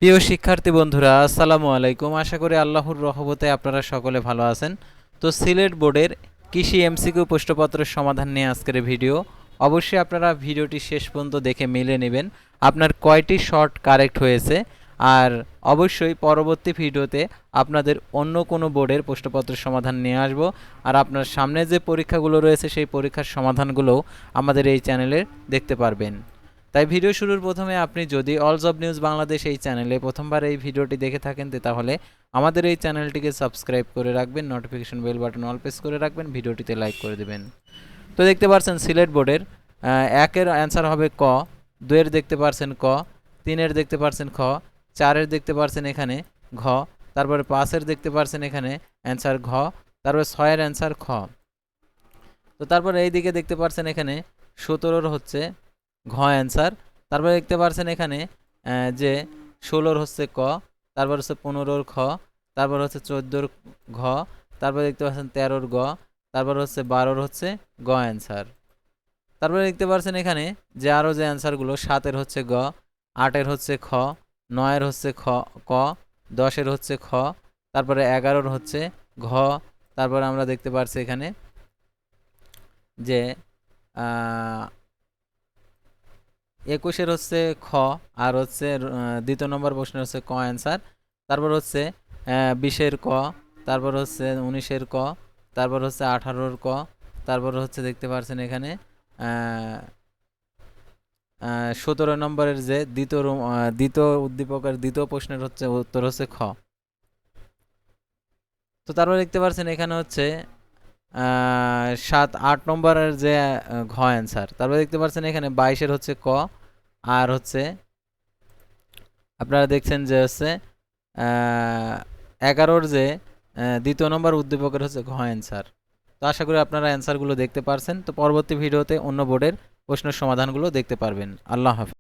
প্রিয় শিক্ষার্থী বন্ধুরা, আসসালামু আলাইকুম। আশা করি আল্লাহর রহমতে আপনারা সকলে ভালো আছেন। তো সিলেট বোর্ডের কৃষি এমসিকিউ প্রশ্নপত্রের সমাধান নিয়ে আজকের ভিডিও। অবশ্যই আপনারা ভিডিওটি শেষ পর্যন্ত দেখে মিলে নেবেন আপনার কয়টি শর্ট কারেক্ট হয়েছে। আর অবশ্যই পরবর্তী ভিডিওতে আপনাদের অন্য কোনো বোর্ডের প্রশ্নপত্রের সমাধান নিয়ে আসব। আর আপনার সামনে যে পরীক্ষাগুলো রয়েছে সেই পরীক্ষার সমাধানগুলোও আমাদের এই চ্যানেলে দেখতে পারবেন। তাই ভিডিও শুরুর প্রথমে আপনি যদি অল জব নিউজ বাংলাদেশ এই চ্যানেলে প্রথমবার এই ভিডিওটি দেখে থাকেন তাহলে আমাদের এই চ্যানেলটিকে সাবস্ক্রাইব করে রাখবেন, notification bell button all press করে রাখবেন, ভিডিওটিতে লাইক করে দেবেন। তো দেখতে পাচ্ছেন সিলেট বোর্ডের একের অ্যান্সার হবে ক, দুয়ের দেখতে পাচ্ছেন ক, তিনের দেখতে পাচ্ছেন খ, চারের দেখতে পাচ্ছেন এখানে ঘ, তারপরে পাঁচের দেখতে পাচ্ছেন এখানে অ্যান্সার ঘ, তারপরে ছয়ের অ্যান্সার খ। তো তারপরে এই দিকে দেখতে পাচ্ছেন এখানে 17 হচ্ছে ঘ অ্যান্সার। তারপরে দেখতে পাচ্ছেন এখানে যে 16 হচ্ছে ক, তারপর হচ্ছে 15 খ, তারপর হচ্ছে 14 ঘ, তারপরে দেখতে পাচ্ছেন 13 গ, তারপর হচ্ছে 12 হচ্ছে গ অ্যান্সার। তারপরে দেখতে পাচ্ছেন এখানে যে আরও যে অ্যান্সারগুলো 7 হচ্ছে গ, 8 হচ্ছে খ, 9 হচ্ছে খ ক, 10 হচ্ছে খ, তারপরে 11 হচ্ছে ঘ, তারপরে আমরা দেখতে পাচ্ছি এখানে যে 21 হচ্ছে খ, আর হচ্ছে দ্বিতীয় নম্বর প্রশ্নের হচ্ছে ক অ্যান্সার। তারপর হচ্ছে 20 ক, তারপর হচ্ছে 19 ক, তারপর হচ্ছে 18 ক, তারপর হচ্ছে দেখতে পাচ্ছেন এখানে 17 নম্বরের যে দ্বিতীয় উদ্দীপকের দ্বিতীয় প্রশ্নের হচ্ছে উত্তর হচ্ছে খ। তো তারপর দেখতে পাচ্ছেন এখানে হচ্ছে 7-8 নম্বরের যে ঘ অ্যান্সার। তারপরে দেখতে পাচ্ছেন এখানে 22 হচ্ছে ক, আর হচ্ছে আপনারা দেখছেন যে হচ্ছে 11 যে দ্বিতীয় নম্বর উদ্দীপকের হচ্ছে ঘ অ্যান্সার। তো আশা করি আপনারা অ্যান্সারগুলো দেখতে পারছেন। তো পরবর্তী ভিডিওতে অন্য বোর্ডের প্রশ্নের সমাধানগুলো দেখতে পারবেন। আল্লাহ হাফেজ।